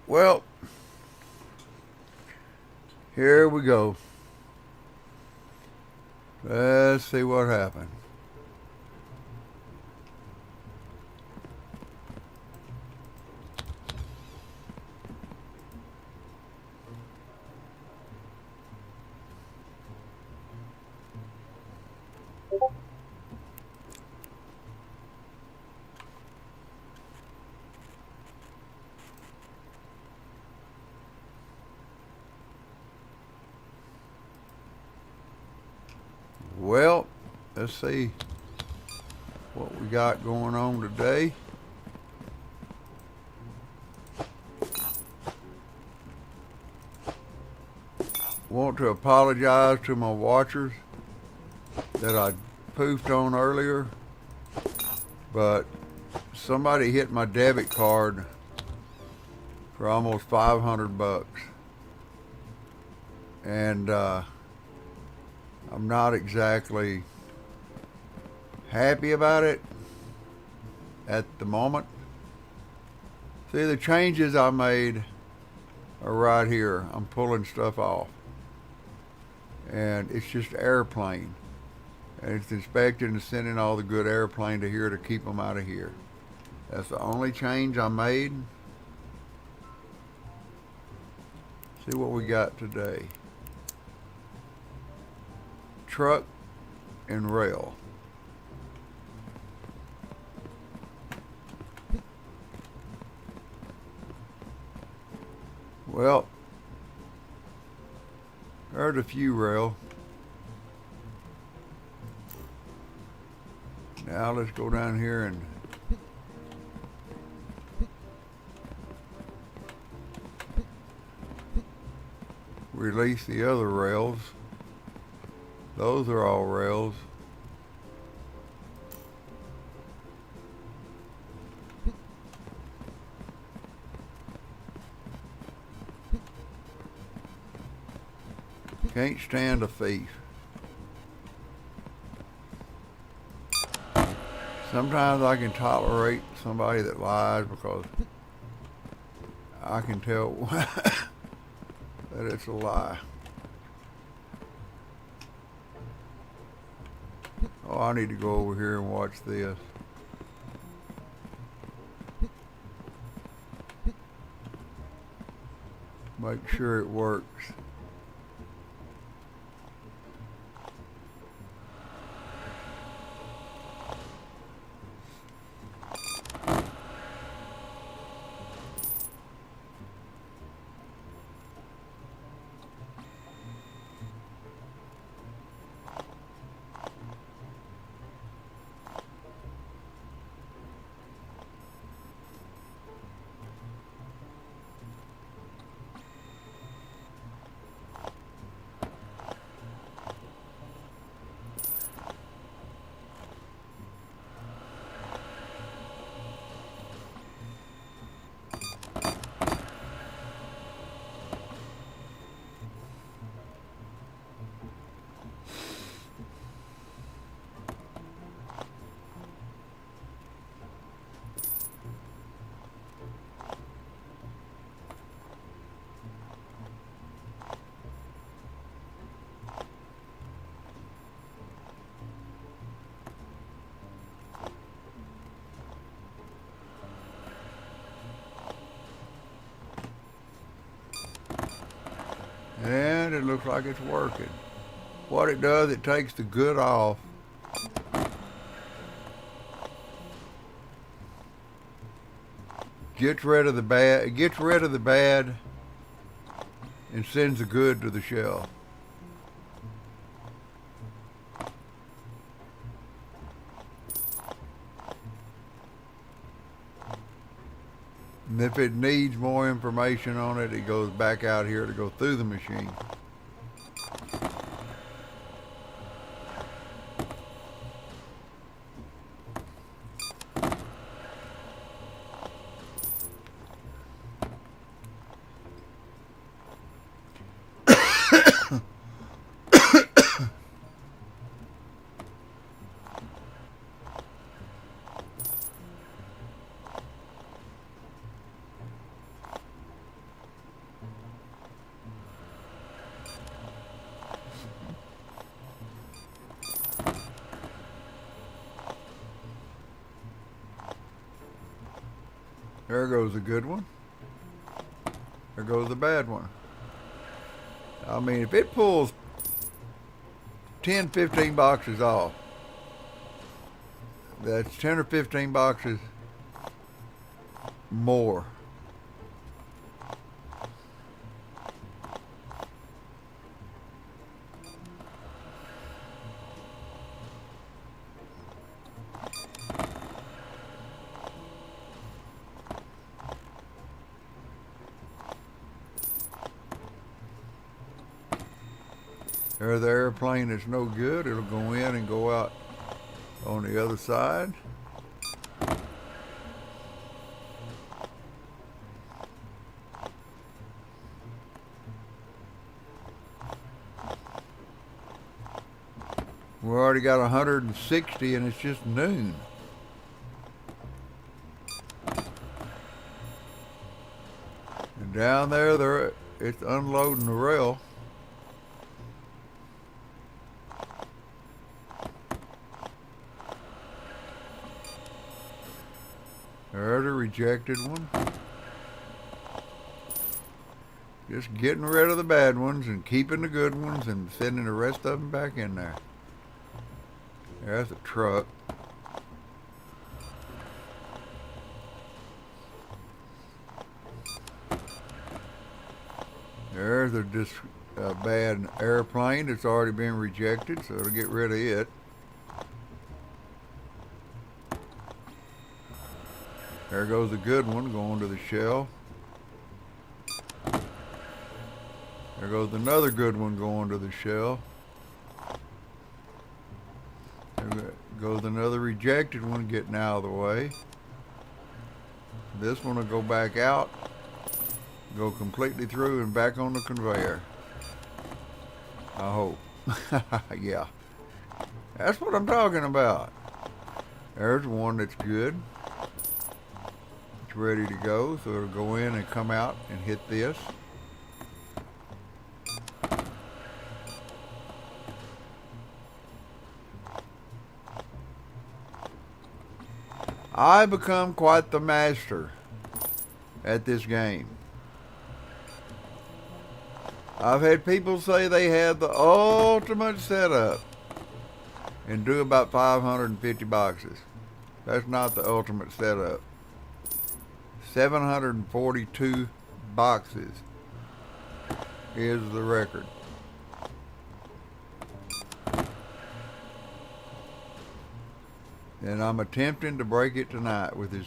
Well, here we go. Let's see what happened. Well, let's see what we got going on today. Want to apologize to my watchers that I poofed on earlier, but somebody hit my debit card for almost 500 bucks, and I'm not exactly happy about it at the moment. See, the changes I made are right here. I'm pulling stuff off, and it's just airplane, and it's inspecting and sending all the good airplane to here to keep them out of here. That's the only change I made. See what we got today. Truck and rail. Well, there's a few rail. Now let's go down here and release the other rails. Those are all rails. Can't stand a thief. Sometimes I can tolerate somebody that lies because I can tell that it's a lie. Oh, I need to go over here and watch this. Make sure it works. And it looks like it's working. What it does, it takes the good off. Gets rid of the bad. It gets rid of the bad and sends the good to the shelf. And if it needs more information on it, it goes back out here to go through the machine. There goes a good one. There goes the bad one. I mean, if it pulls 10, 15 boxes off, that's 10 or 15 boxes more. There's the airplane that's no good. It'll go in and go out on the other side. We already got 160 and it's just noon. And down there, it's unloading the rail. There's a rejected one. Just getting rid of the bad ones and keeping the good ones and sending the rest of them back in there. There's a truck. There's a bad airplane that's already been rejected, so it'll get rid of it. There goes a good one going to the shelf. There goes another good one going to the shelf. There goes another rejected one getting out of the way. This one will go back out, go completely through and back on the conveyor. I hope. Yeah. That's what I'm talking about. There's one that's good. It's ready to go, so it'll go in and come out and hit this. I become quite the master at this game. I've had people say they had the ultimate setup and do about 550 boxes. That's not the ultimate setup. 742 boxes is the record. And I'm attempting to break it tonight with this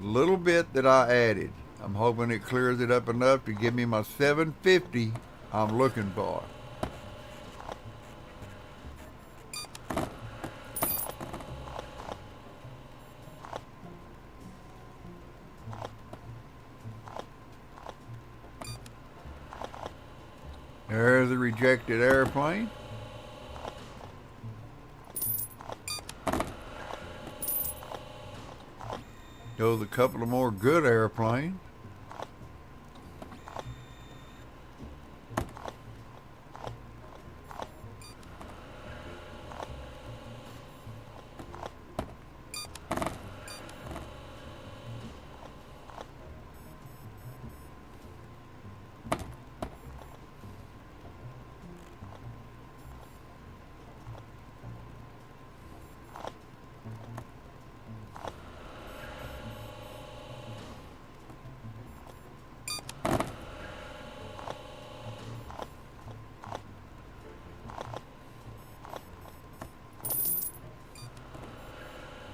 little bit that I added. I'm hoping it clears it up enough to give me my 750 I'm looking for. There's the rejected airplane. Goes a couple of more good airplanes.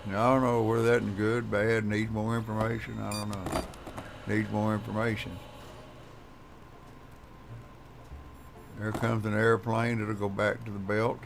Now, I don't know whether that's good, bad, needs more information. I don't know. Needs more information. There comes an airplane that'll go back to the belt.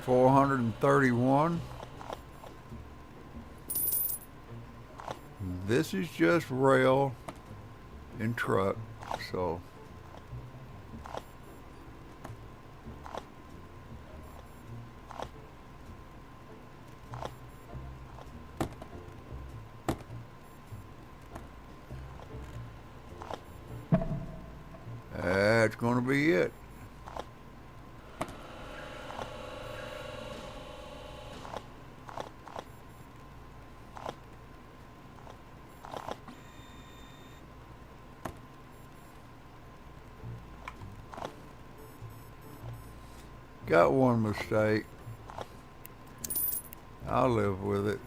$431. This is just rail and truck, so that's going to be it. Got one mistake. I'll live with it.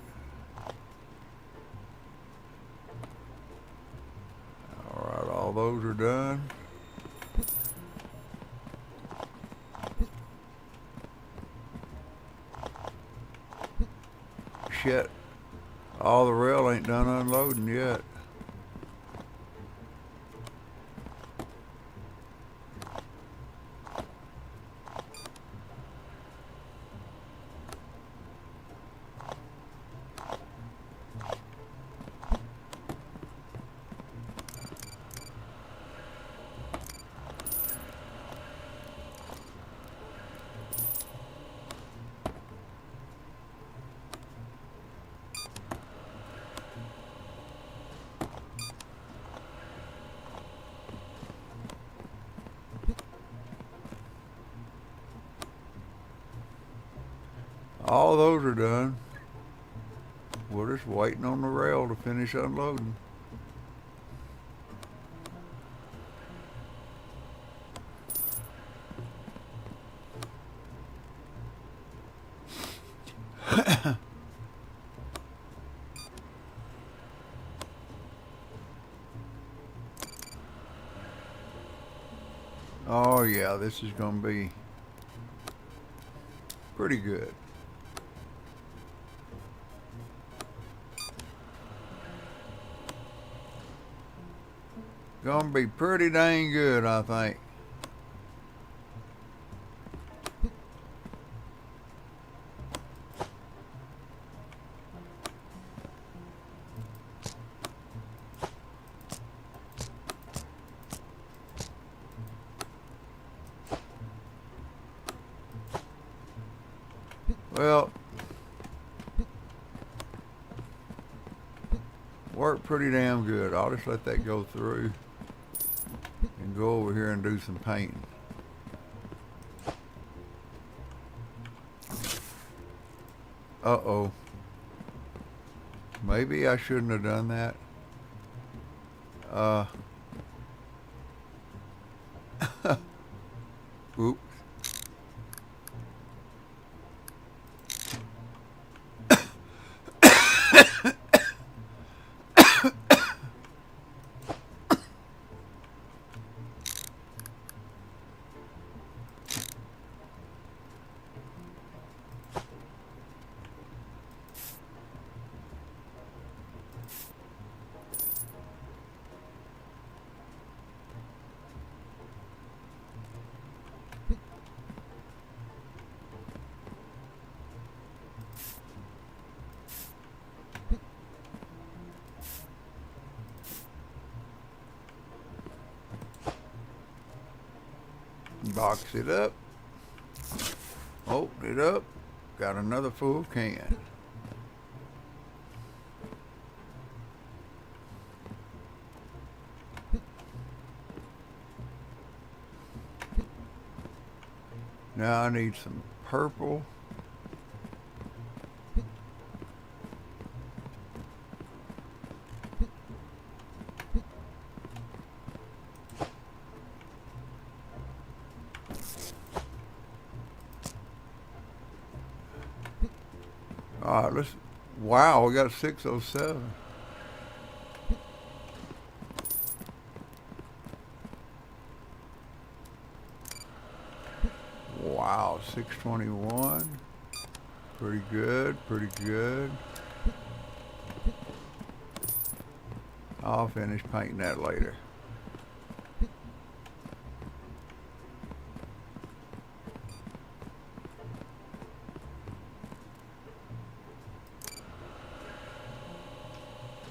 Alright, all those are done. Shit. All the rail ain't done unloading yet. All those are done. We're just waiting on the rail to finish unloading. Oh yeah, this is going to be pretty good. Gonna be pretty dang good, I think. Well, worked pretty damn good. I'll just let that go through and go over here and do some painting. Uh-oh. Maybe I shouldn't have done that. Oops. Box it up. Open it up. Got another full can. Now I need some purple. All right, let's. Wow, we got 607. Wow, 621. Pretty good, pretty good. I'll finish painting that later.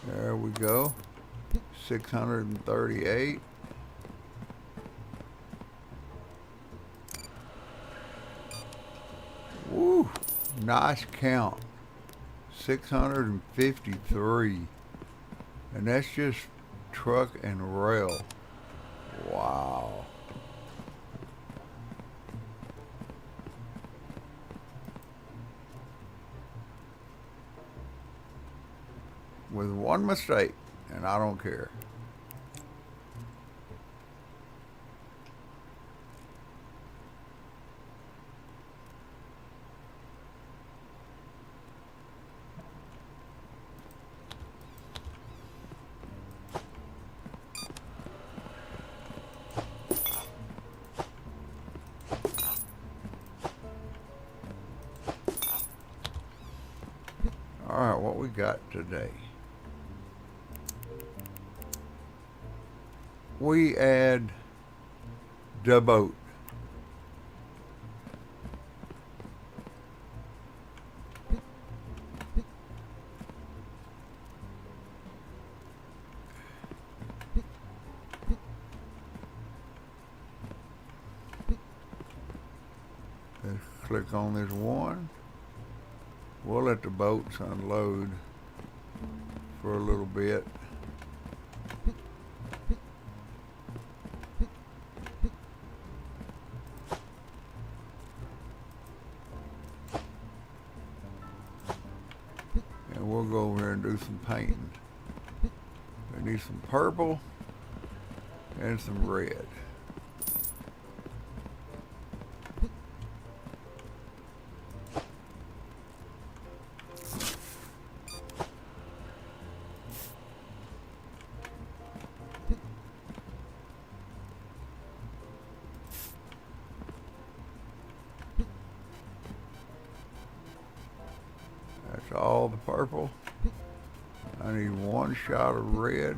There we go. 638. Woo! Nice count. 653. And that's just truck and rail. Wow. with one mistake, and I don't care. All right, what we got today? We add the boat. Let's click on this one. We'll let the boats unload for a little bit. And we'll go over here and do some painting. We need some purple and some red. That's all the purple. I need one shot of red.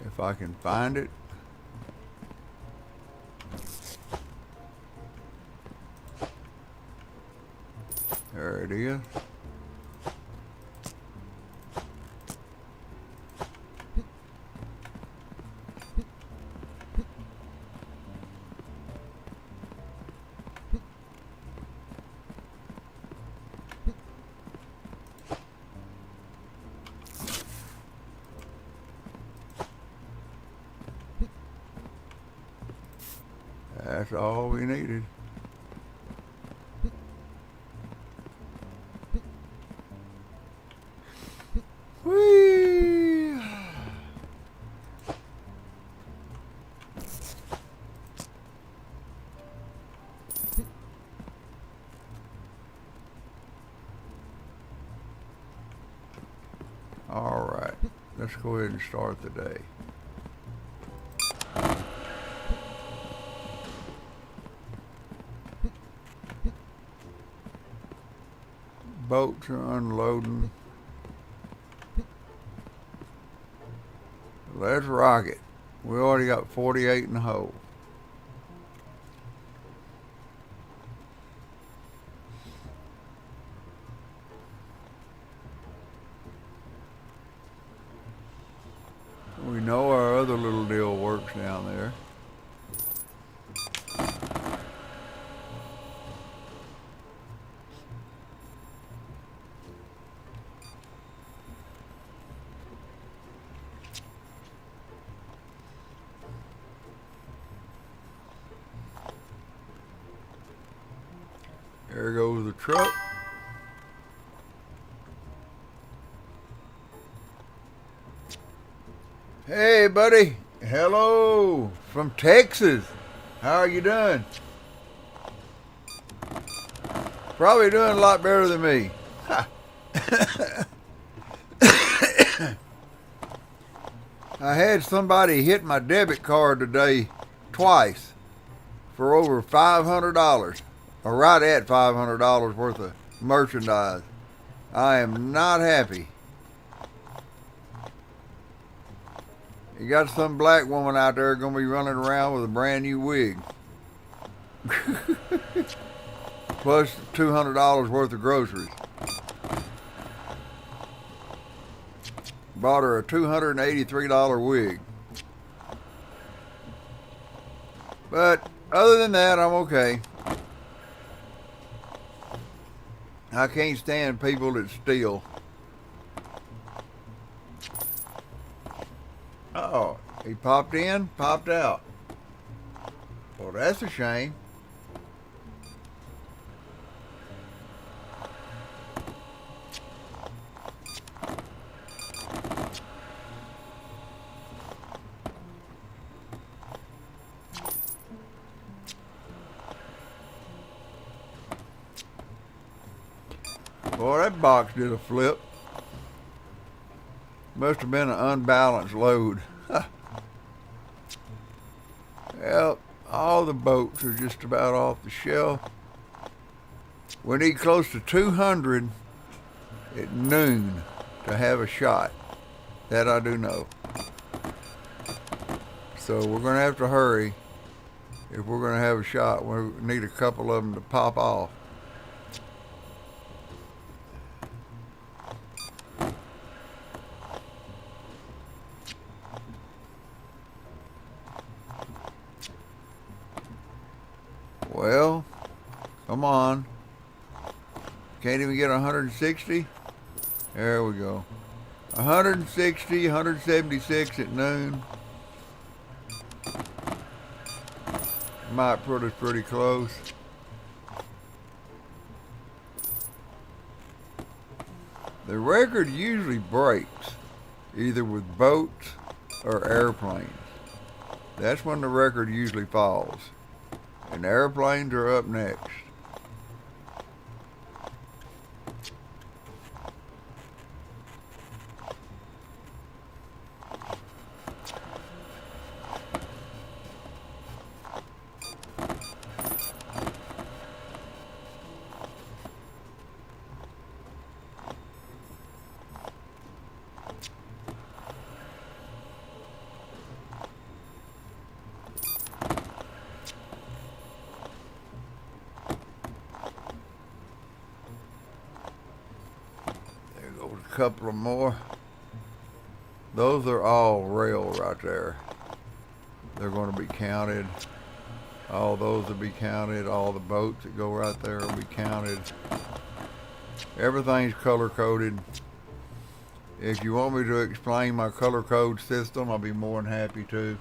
If I can find it. There it is. That's all we needed. Whee! All right, let's go ahead and start the day. Boats are unloading. Let's rock it. We already got 48 in the hole. We know our other little deal works down there. There goes the truck. Hey, buddy. Hello from Texas. How are you doing? Probably doing a lot better than me. I had somebody hit my debit card today twice for over $500, or right at $500 worth of merchandise. I am not happy. You got some black woman out there gonna be running around with a brand new wig. Plus $200 worth of groceries. Bought her a $283 wig. But other than that, I'm okay. I can't stand people that steal. Uh-oh, he popped in, popped out. Well, that's a shame. Boy, that box did a flip. Must have been an unbalanced load. Well, all the boats are just about off the shelf. We need close to 200 at noon to have a shot. That I do know. So we're going to have to hurry if we're going to have a shot. We need a couple of them to pop off. Well, come on. Can't even get 160? There we go. 160, 176 at noon. Might put us pretty close. The record usually breaks either with boats or airplanes. That's when the record usually falls. And airplanes are up next. Couple of more. Those are all rail right there. They're going to be counted. All those will be counted. All the boats that go right there will be counted. Everything's color coded. If you want me to explain my color code system, I'll be more than happy to.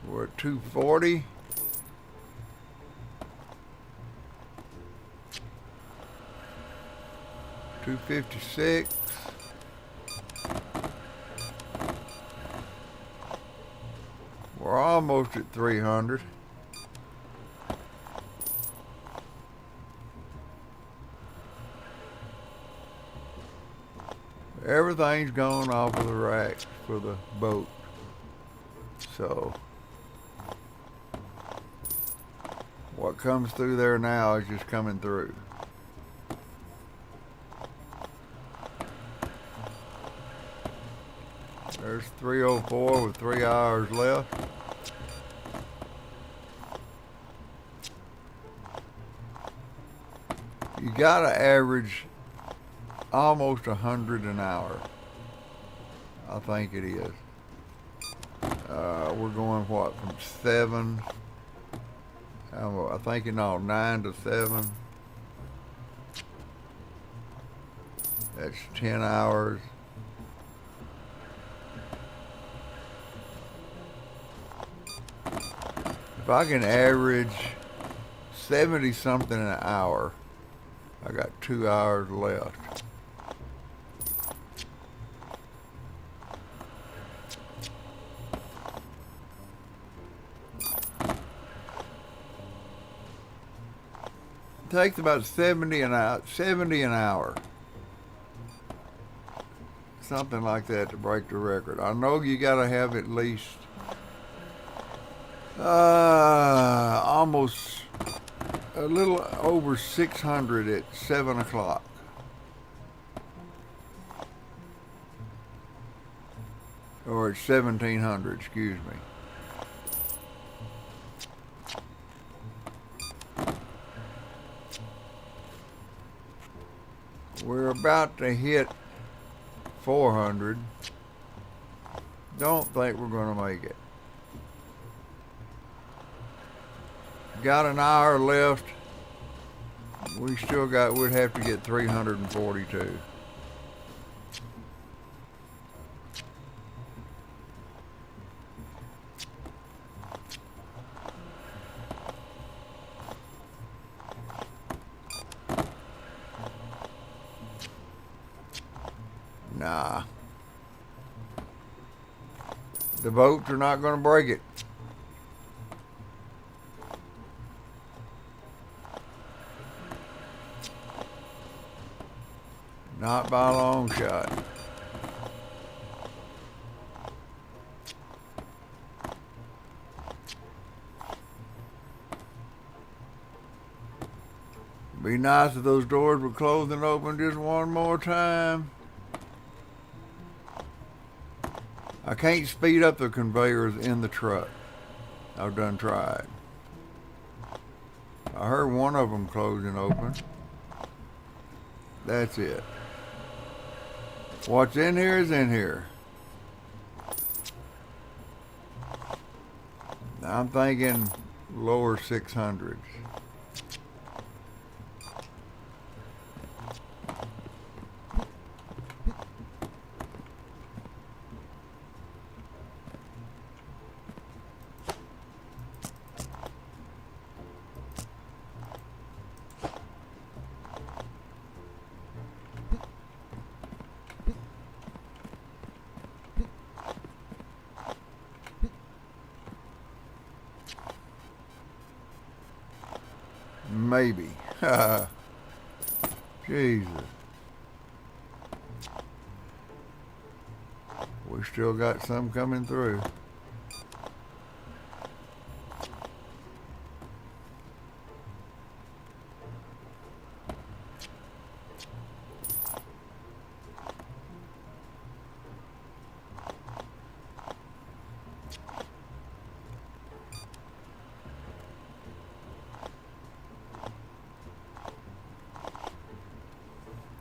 We're at 240. $256. We're almost at 300. Everything's going off of the rack for the boat. So what comes through there now is just coming through. There's 304 with 3 hours left. You gotta average almost 100 an hour. I think it is. We're going what, from 7? I think 9 to 7. That's 10 hours. If I can average 70 something an hour, I got 2 hours left. It takes about 70 an hour. Something like that to break the record. I know you gotta have at least almost a little over 600 at 7 o'clock. Or at 1700, excuse me. We're about to hit 400. Don't think we're going to make it. Got an hour left. We'd have to get 342. Nah. The bolts are not going to break it. Not by a long shot. Be nice if those doors were closed and open just one more time. I can't speed up the conveyors in the truck. I've done tried. I heard one of them close and open. That's it. What's in here is in here. I'm thinking lower 600s. Maybe. Jesus. We still got some coming through.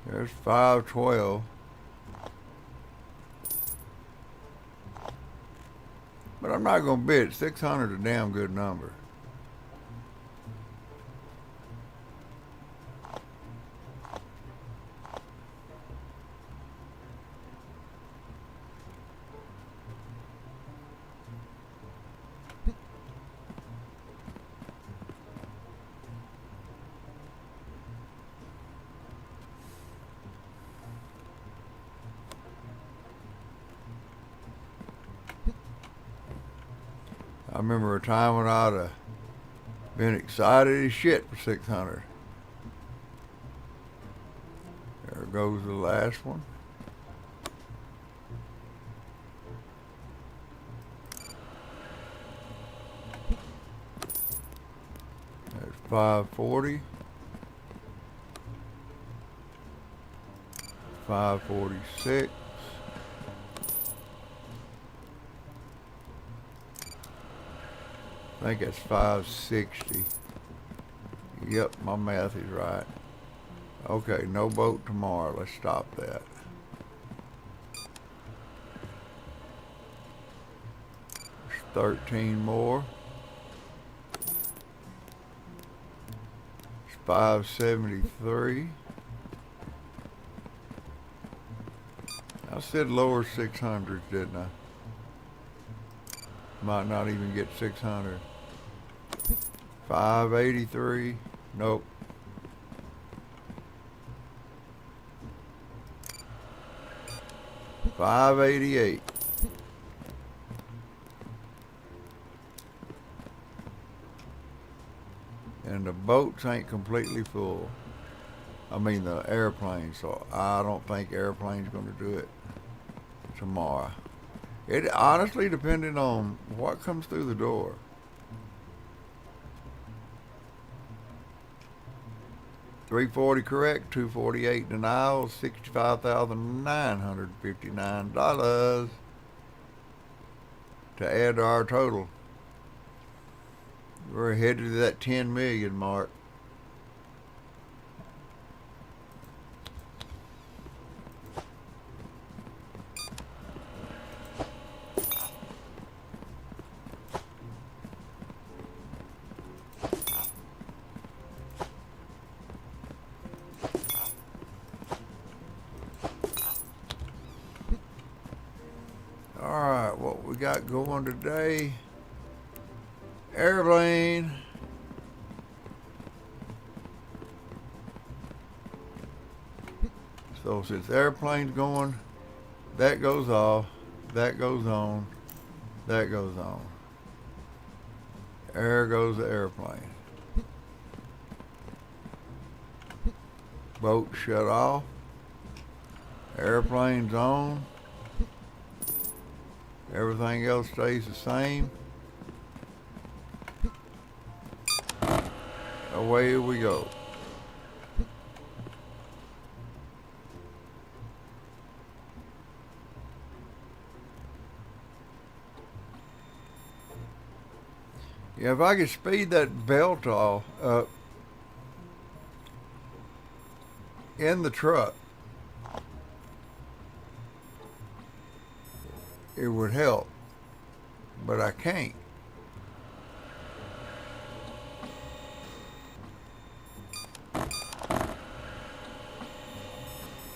There's 512. But I'm not going to bid. 600 is a damn good number. I remember a time when I'd have been excited as shit for 600. There goes the last one. There's 540. 546. I think it's 560. Yep, my math is right. Okay, no boat tomorrow. Let's stop that. There's 13 more. It's 573. I said lower 600s, didn't I? Might not even get 600. 583. Nope. $588. And the boats ain't completely full. I mean the airplane, so I don't think airplane's gonna do it tomorrow. It honestly depending on what comes through the door. $340 correct, $248 denial, $65,959 to add to our total. We're headed to that 10 million mark. Alright, what we got going today? Airplane. So since airplane's going, that goes off, that goes on, That goes on. There goes the airplane. Boat shut off. Airplane's on. Everything else stays the same. Away we go. Yeah, if I could speed that belt off up in the truck, it would help, but I can't.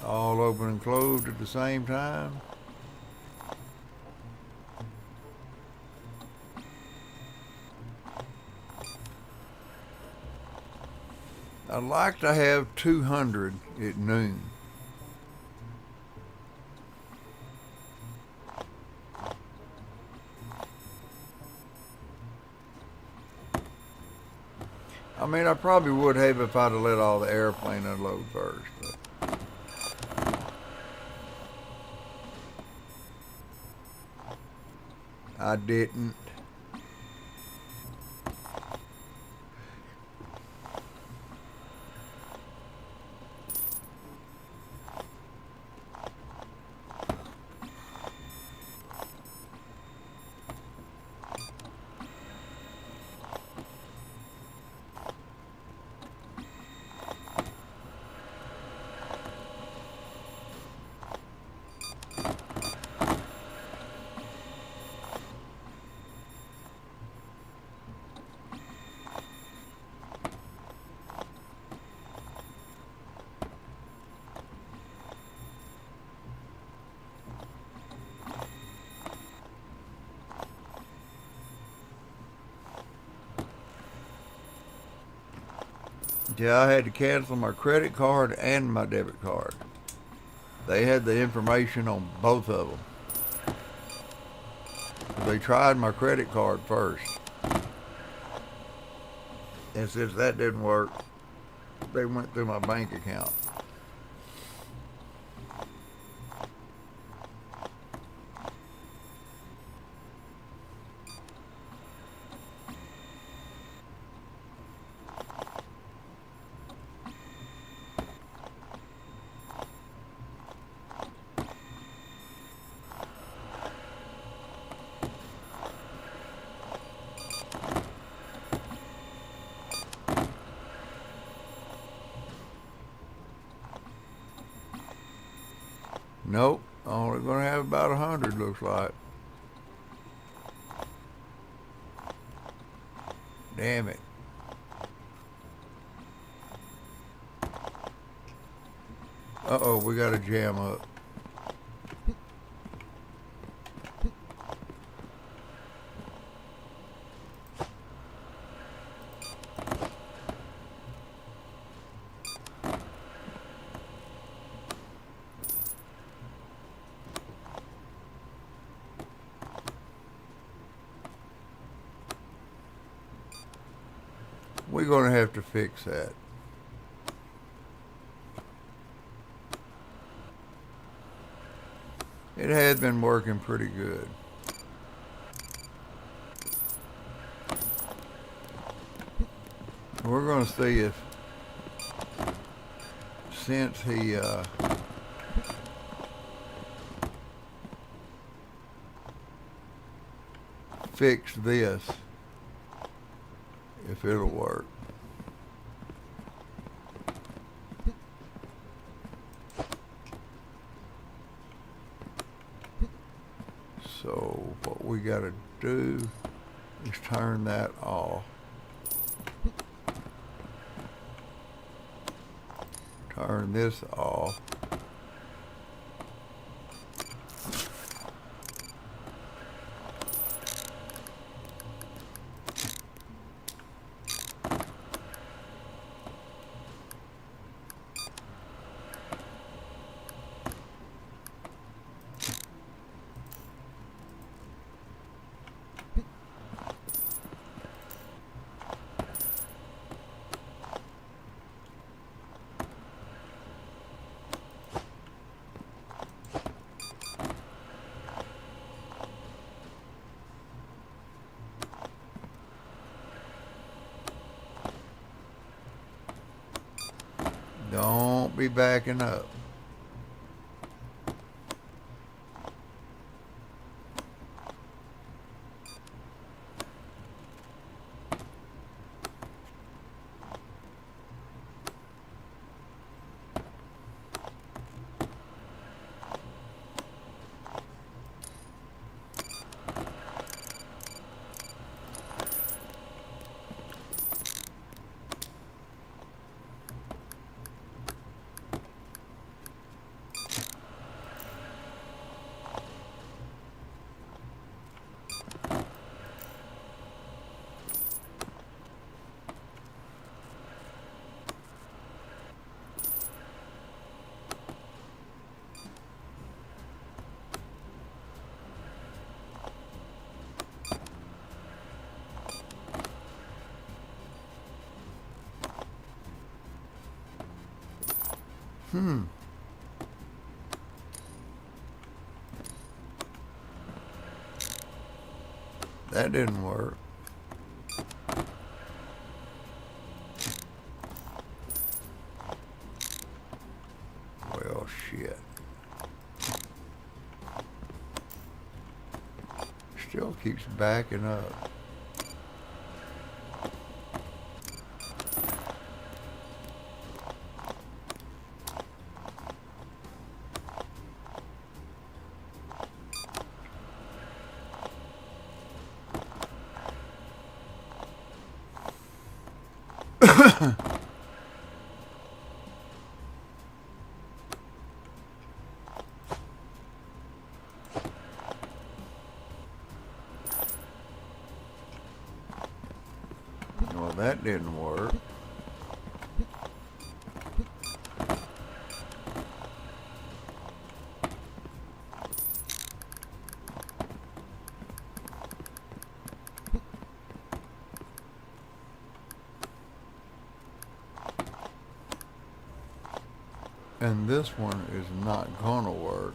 All open and closed at the same time. I'd like to have 200 at noon. I mean, I probably would have if I'd have let all the airplane unload first. But I didn't. Yeah, I had to cancel my credit card and my debit card. They had the information on both of them. They tried my credit card first. And since that didn't work, they went through my bank account. Nope, only gonna have about 100, looks like. Damn it. Uh-oh, we got a jam up. We're going to have to fix that. It had been working pretty good. We're going to see if, since he fixed this, if it'll work. So what we got to do is turn that off. Turn this off. be backing up. That didn't work. Well, shit. Still keeps backing up. Well, that didn't work. And this one is not gonna work.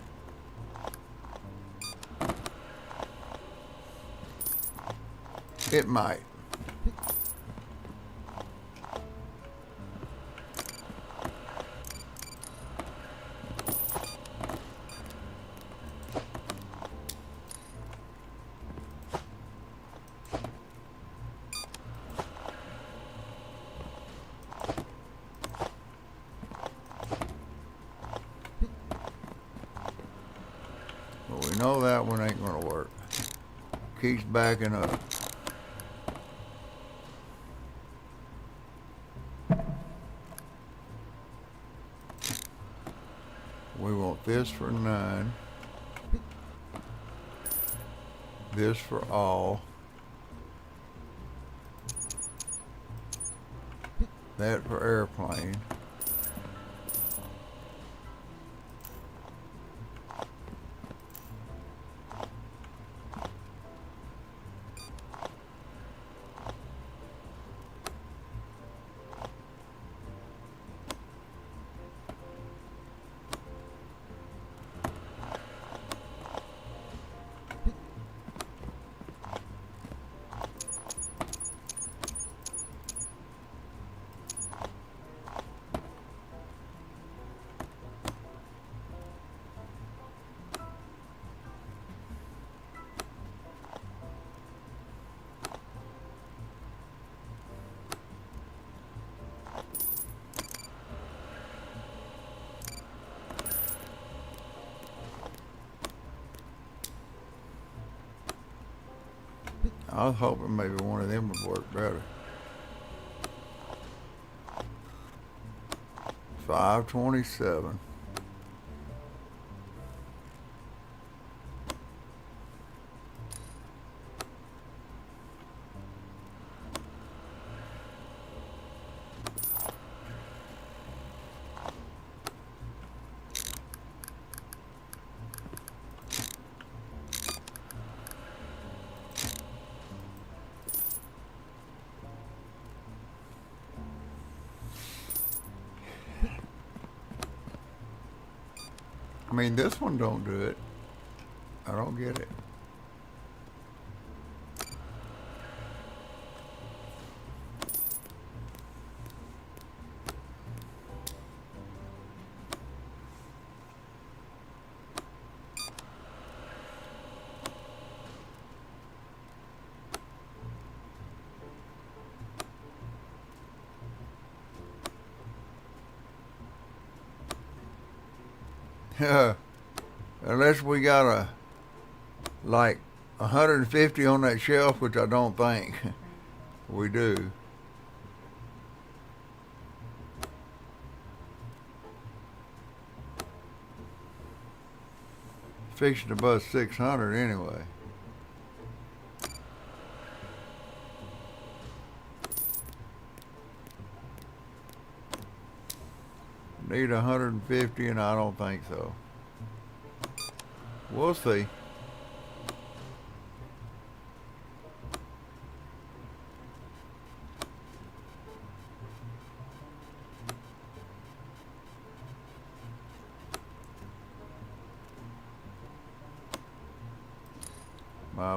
It might. But we know that one ain't gonna work. Keeps backing up. We want this for 9. This for all. That for airplane. I was hoping maybe one of them would work better. 527. I mean, this one don't do it. I don't get it. Unless we got like 150 on that shelf, which I don't think we do. Fixing to bust 600 anyway. Need 150, and I don't think so. We'll see.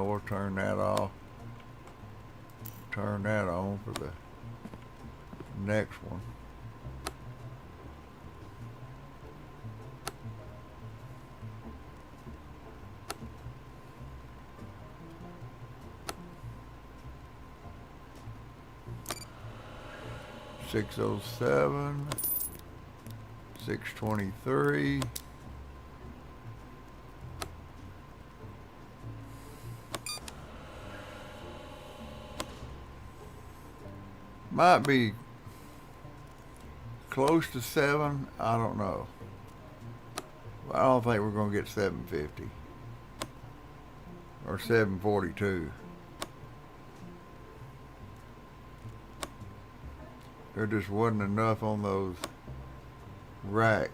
We'll turn that off. Turn that on for the next one. $607, $623. Might be close to 7. I don't know. I don't think we're going to get 750 or 742. There just wasn't enough on those racks.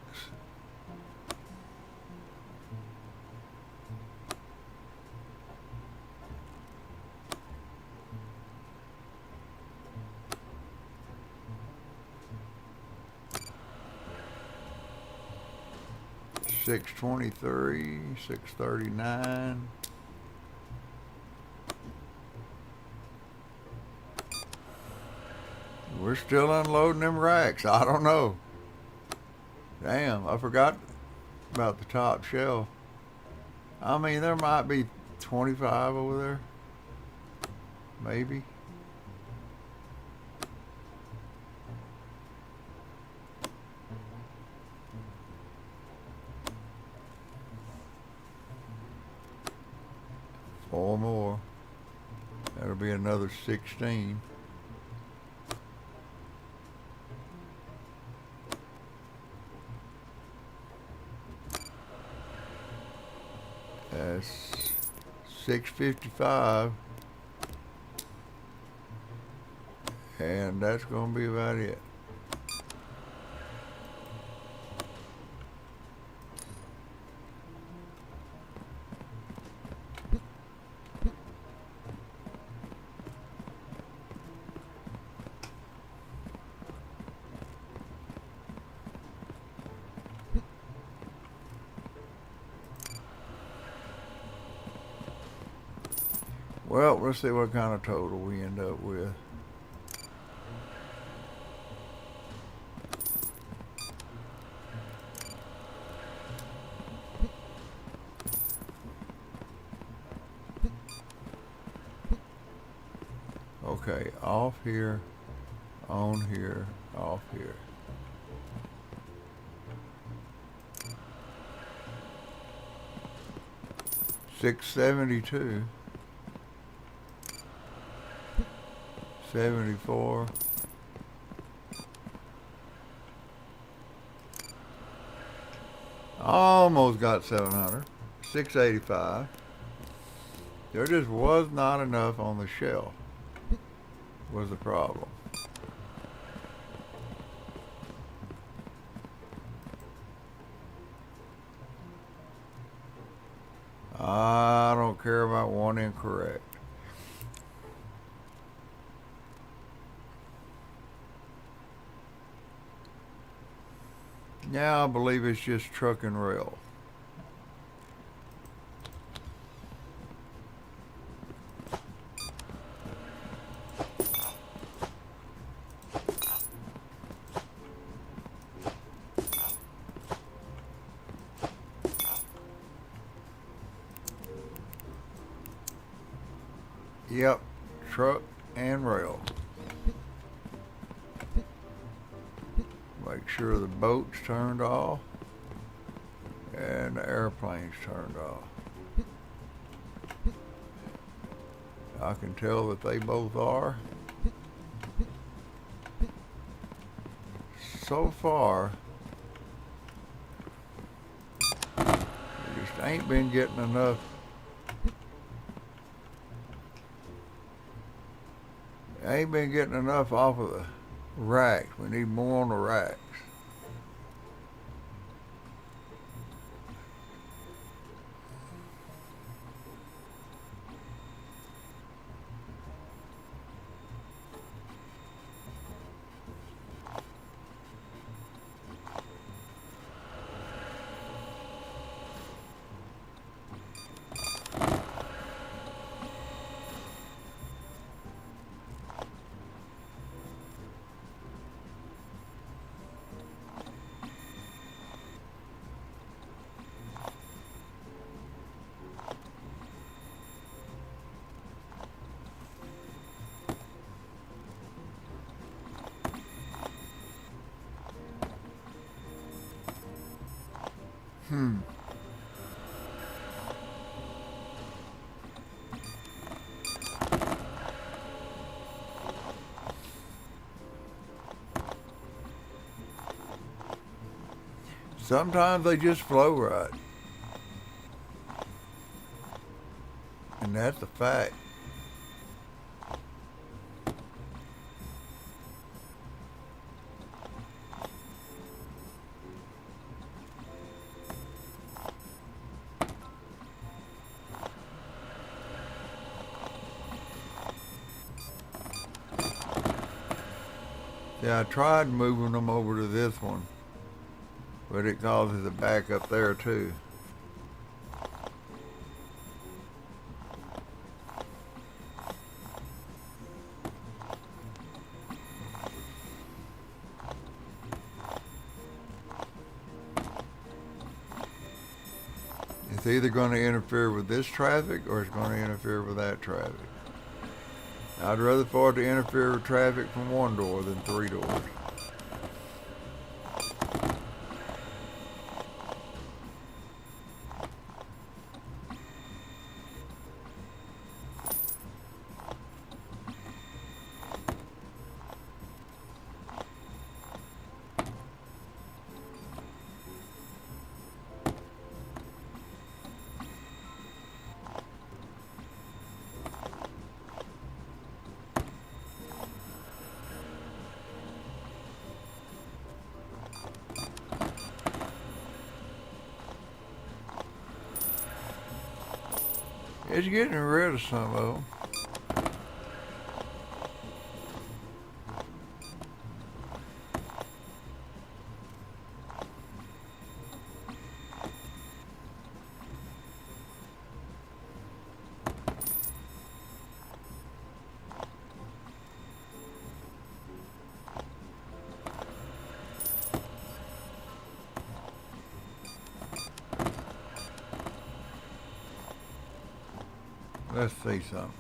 $623, $639. We're still unloading them racks. I don't know. Damn, I forgot about the top shelf. I mean, there might be 25 over there. Maybe. Four more. That'll be another 16. That's 655. And that's going to be about it. Well, let's see what kind of total we end up with. Okay, off here, on here, off here. $672. 74. Almost got 700. 685. There just was not enough on the shelf. Was the problem. I don't care about one incorrect. Yeah, I believe it's just truck and rail. Yep, truck and rail. Make sure the boat's turned off. And the airplane's turned off. I can tell that they both are. So far, they just ain't been getting enough. Ain't been getting enough off of the racks. We need more on the racks. Sometimes they just flow right. And that's a fact. Yeah, I tried moving them over to this one, but it causes a backup there too. It's either going to interfere with this traffic or it's going to interfere with that traffic. I'd rather for it to interfere with traffic from one door than 3 doors. It's getting rid of some of them. Let's see something.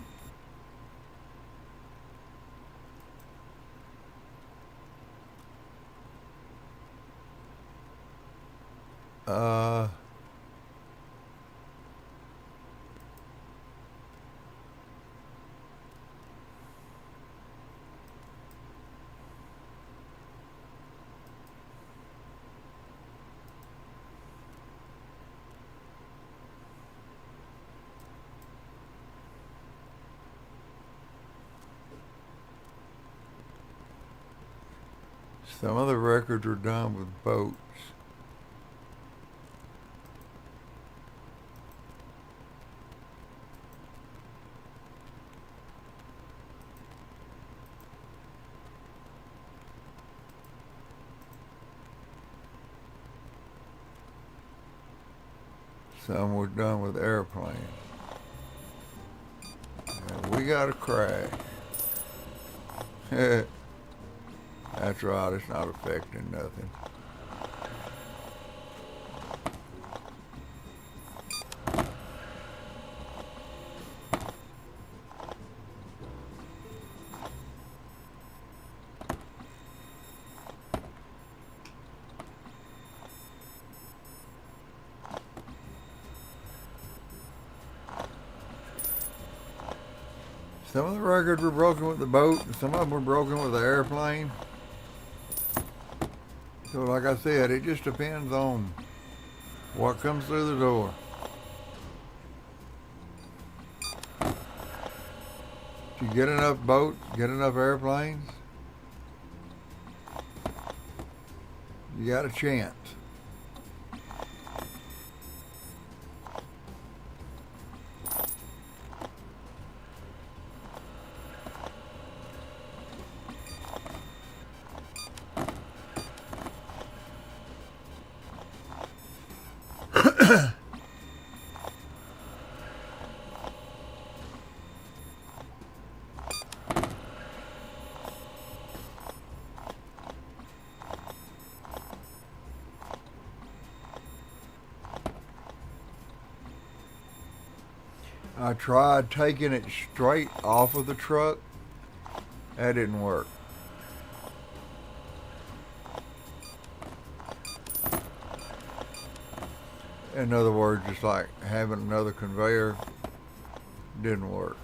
Some of the records are done with boats. Some were done with airplanes. And we got a crash. That's right, it's not affecting nothing. Some of the records were broken with the boat, and some of them were broken with the airplane. So like I said, it just depends on what comes through the door. If you get enough boats, get enough airplanes, you got a chance. I tried taking it straight off of the truck. That didn't work. In other words, just like having another conveyor didn't work.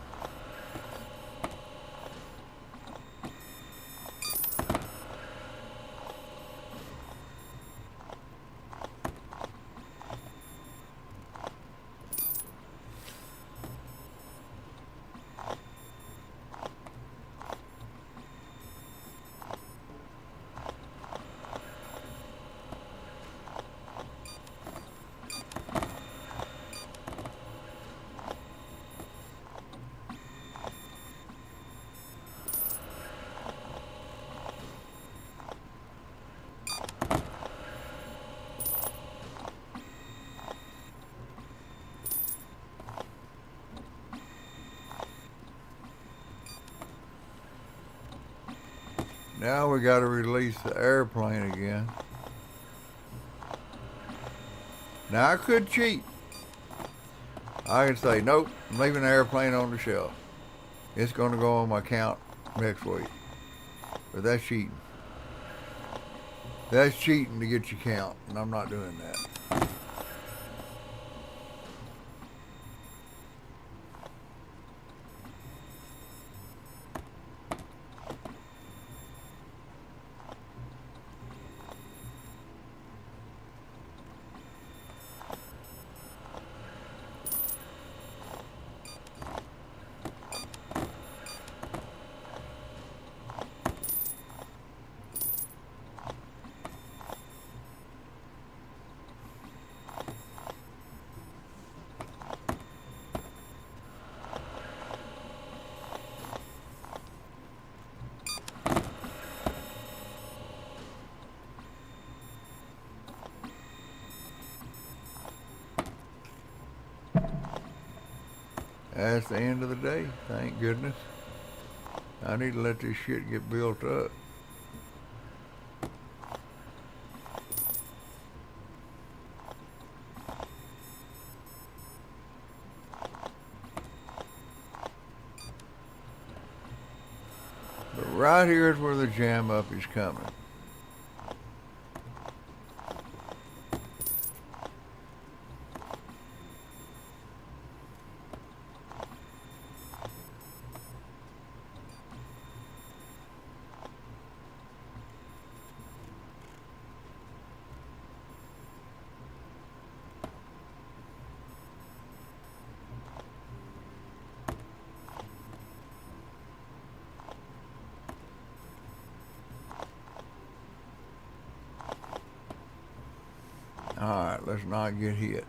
Now we got to release the airplane again. Now I could cheat. I can say, nope, I'm leaving the airplane on the shelf. It's going to go on my account next week. But that's cheating. That's cheating to get your count, and I'm not doing that. That's the end of the day, thank goodness. I need to let this shit get built up. But right here is where the jam up is coming. Alright, let's not get hit.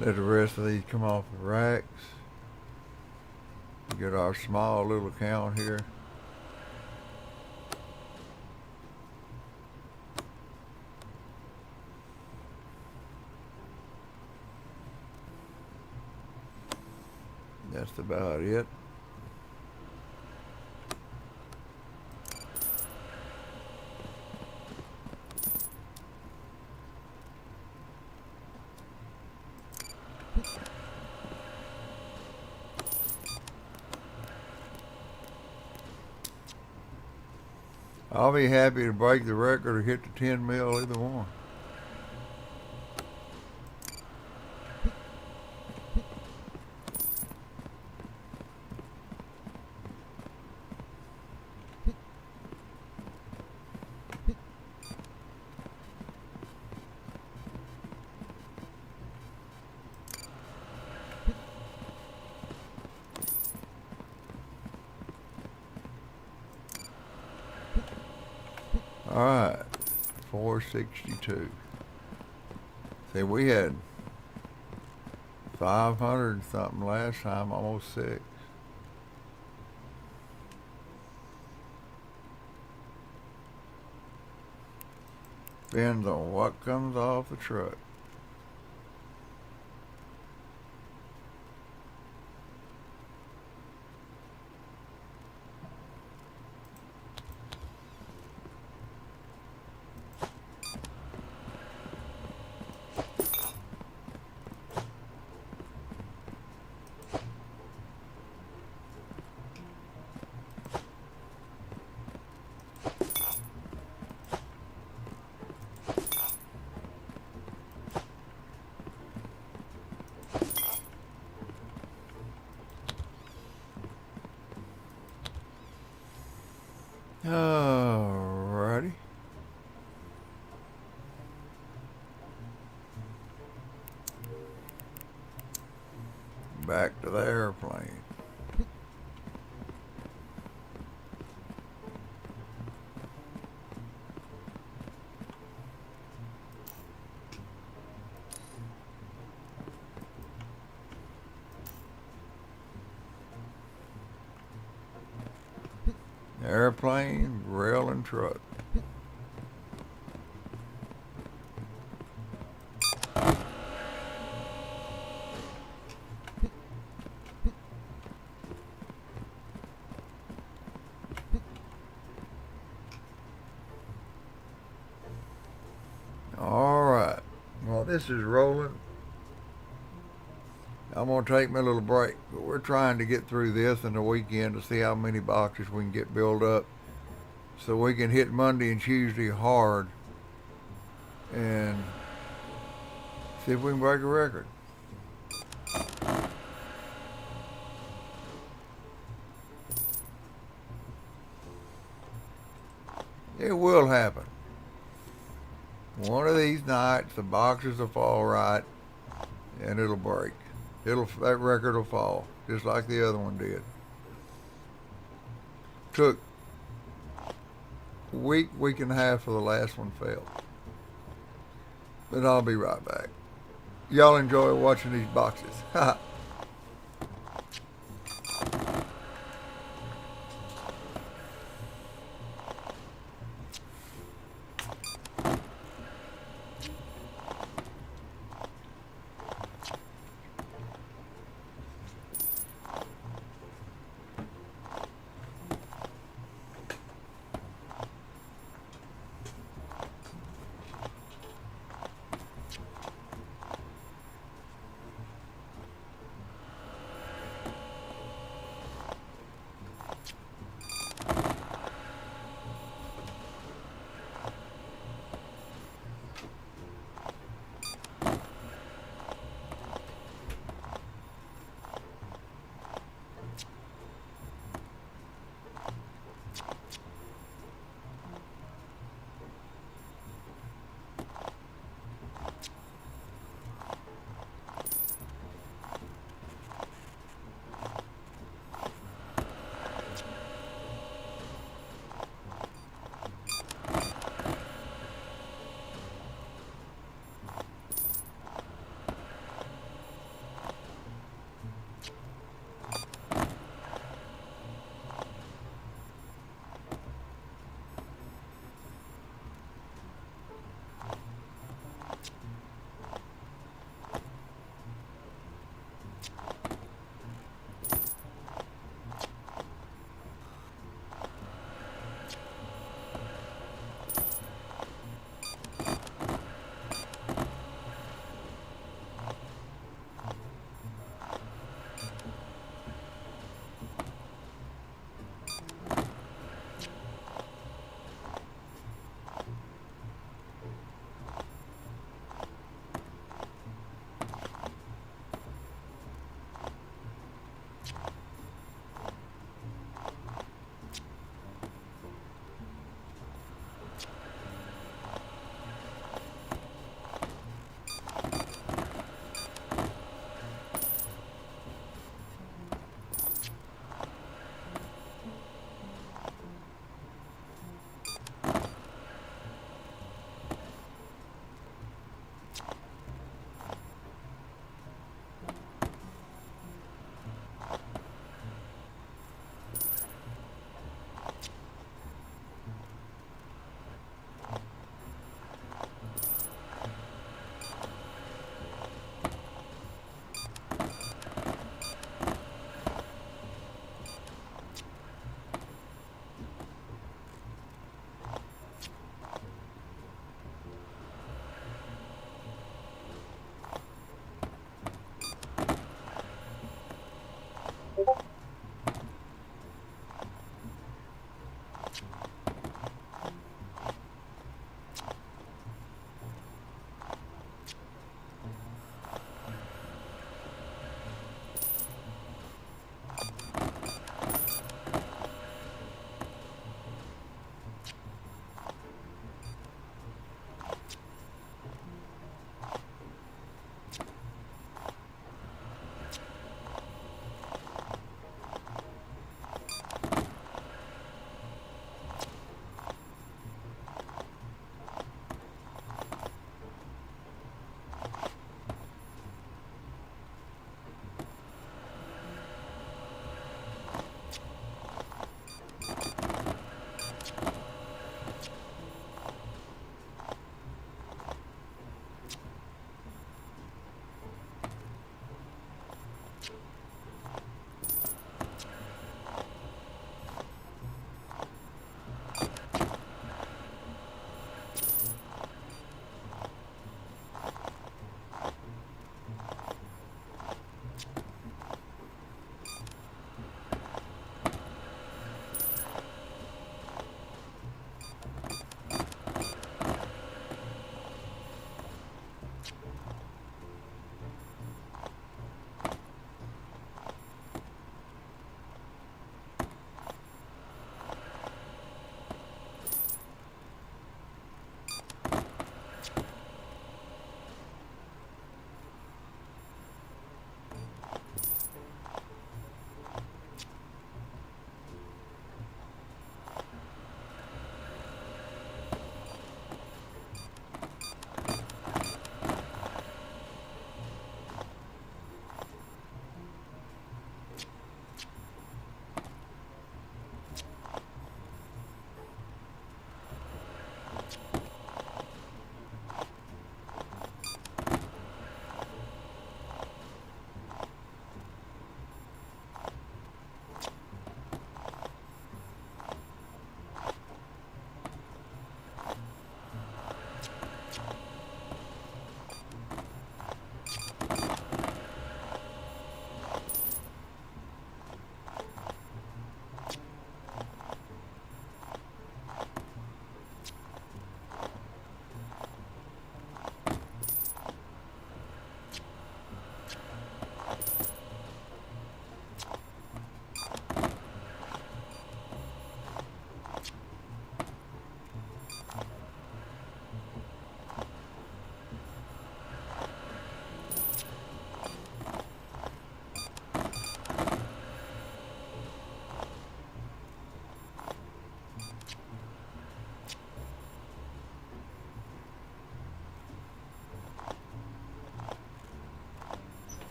Let the rest of these come off the racks. Get our small little count here. That's about it. I'll be happy to break the record or hit the 10 mil, either one. All right, 462. See, we had 500 and something last time, almost 6. Depends on what comes off the truck. Alrighty. Back to the airplane. Airplane, rail, and truck. All right. Well, this is rolling. I'm going to take my little break, but we're trying to get through this in the weekend to see how many boxes we can get built up so we can hit Monday and Tuesday hard and see if we can break a record. It will happen. One of these nights, the boxes will fall right and it'll break. That record will fall, just like the other one did. Took a week and a half for the last one failed. But I'll be right back. Y'all enjoy watching these boxes.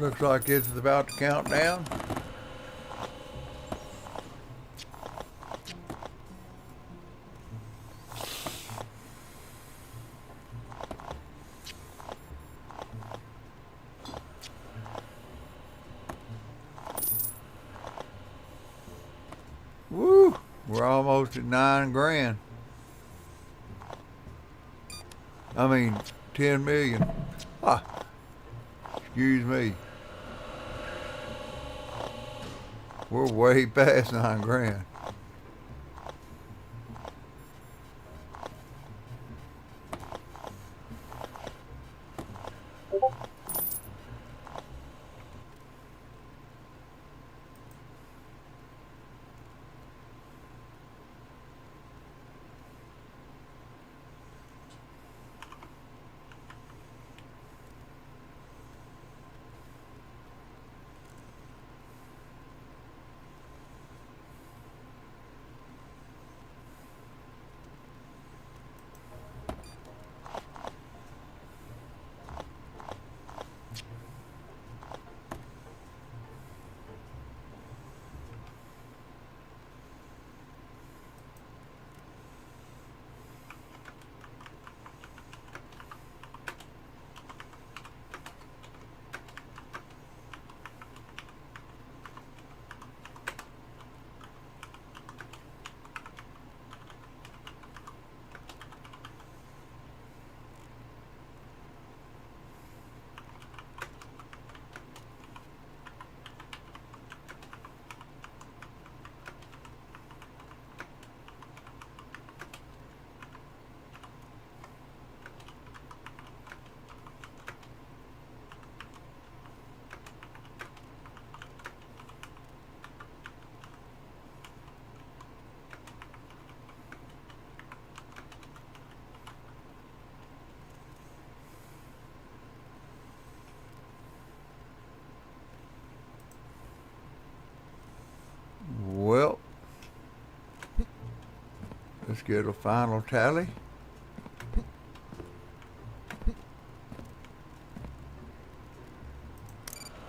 Looks like it's about to count down. Woo! We're almost at 9 grand. I mean, 10 million. Ah, excuse me. We're way past 9 grand. Well, let's get a final tally.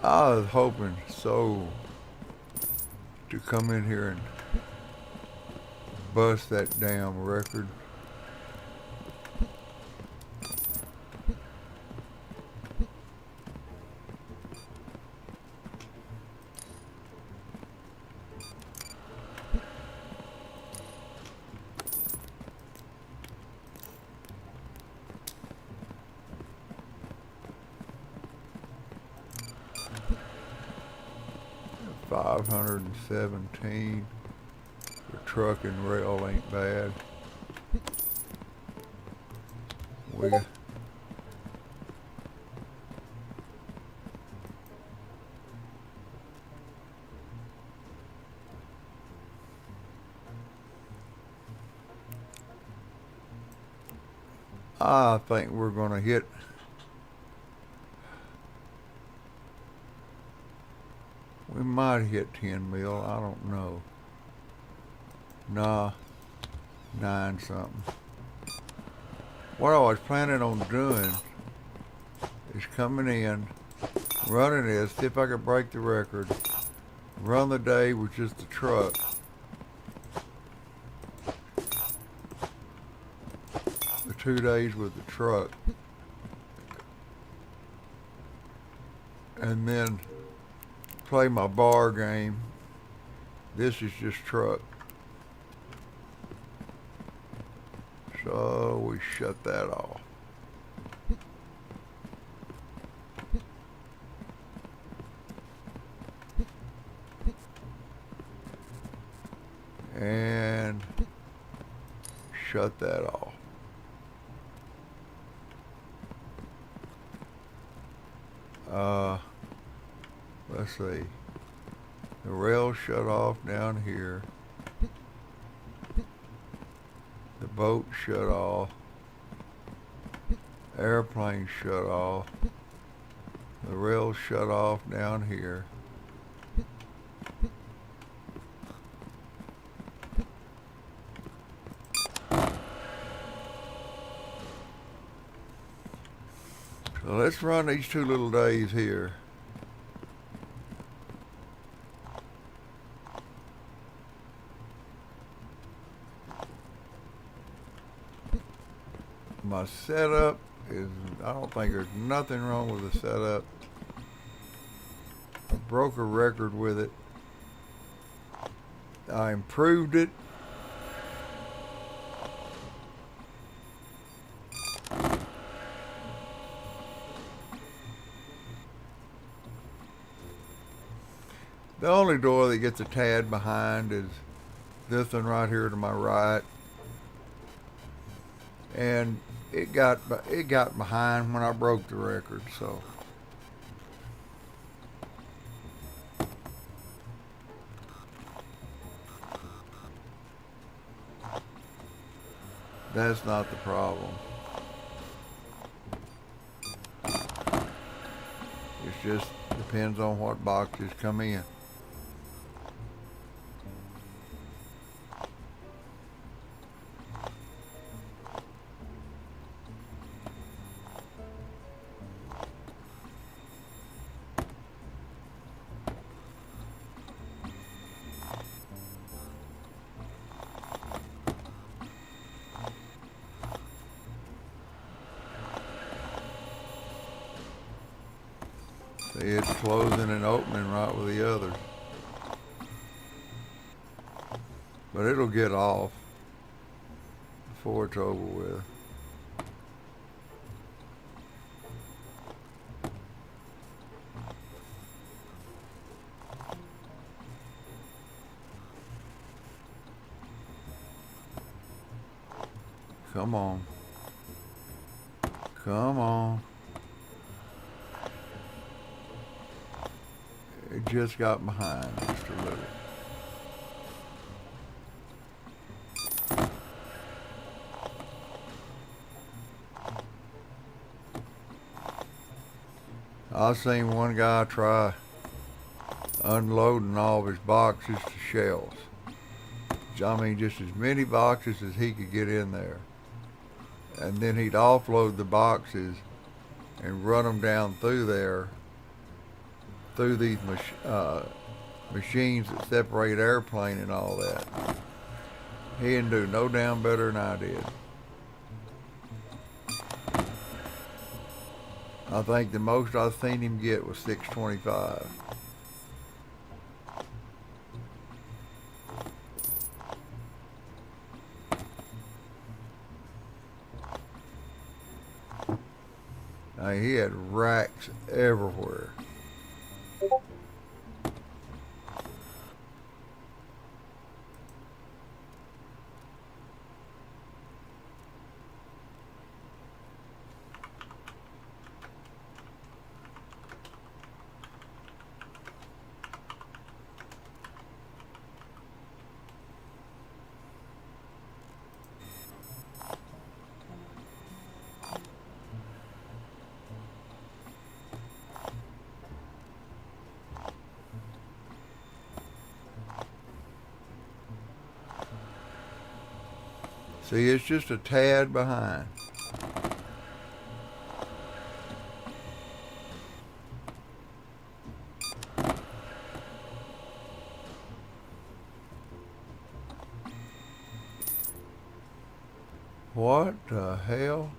I was hoping so to come in here and bust that damn record. $517. The truck and rail ain't bad. I think we're gonna hit we might hit 10 mil, I don't know. Nah, 9 something. What I was planning on doing is coming in, running this, see if I could break the record, run the day with just the truck. The 2 days with the truck. And then play my bar game. This is just truck. So we shut that off. And shut that off. Let's see. The rail shut off down here. The boat shut off. Airplane shut off. The rail shut off down here. So let's run these 2 little days here. My setup is, I don't think there's nothing wrong with the setup. I broke a record with it. I improved it. The only door that gets a tad behind is this one right here to my right. And it got behind when I broke the record, so. That's not the problem. It just depends on what boxes come in. See, it's closing and opening right with the others. But it'll get off before it's over with. Come on. Come on. It just got behind just a little. I seen one guy try unloading all of his boxes to shelves. I mean, just as many boxes as he could get in there. And then he'd offload the boxes and run them down through there, through these machines that separate airplane and all that. He didn't do no damn better than I did. I think the most I've seen him get was 625. He had racks everywhere. See, it's just a tad behind. What the hell?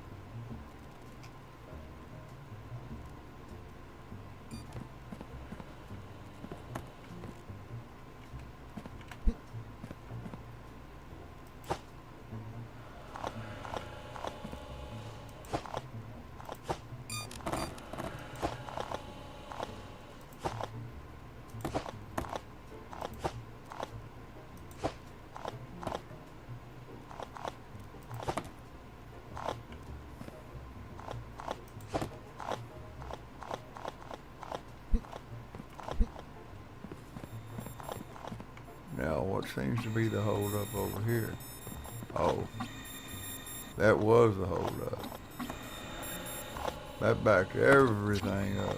Now, what seems to be the hold up over here? Oh, that was the hold up. That backed everything up.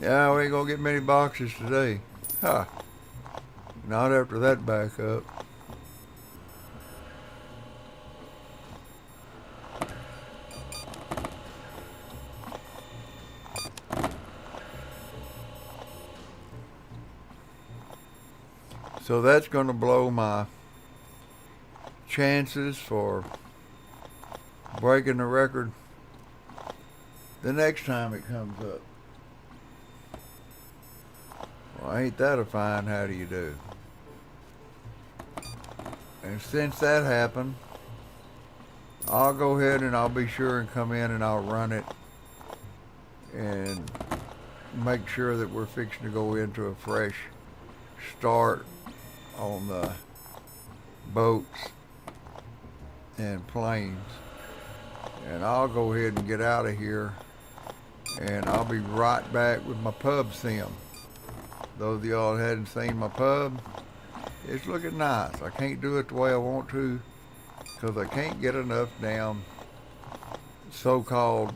Yeah, we ain't gonna get many boxes today. Huh. Not after that backup. So that's going to blow my chances for breaking the record the next time it comes up. Well, ain't that a fine how do you do? And since that happened, I'll go ahead and I'll be sure and come in and I'll run it and make sure that we're fixing to go into a fresh start on the boats and planes. And I'll go ahead and get out of here, and I'll be right back with my pub sim. Those of y'all hadn't seen my pub, it's looking nice. I can't do it the way I want to because I can't get enough damn so-called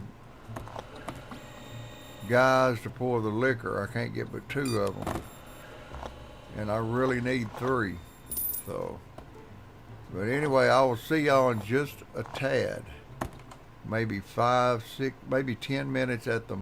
guys to pour the liquor. I can't get but 2 of them, and I really need 3. So, but anyway, I will see y'all in just a tad, maybe 5, 6, maybe 10 minutes at the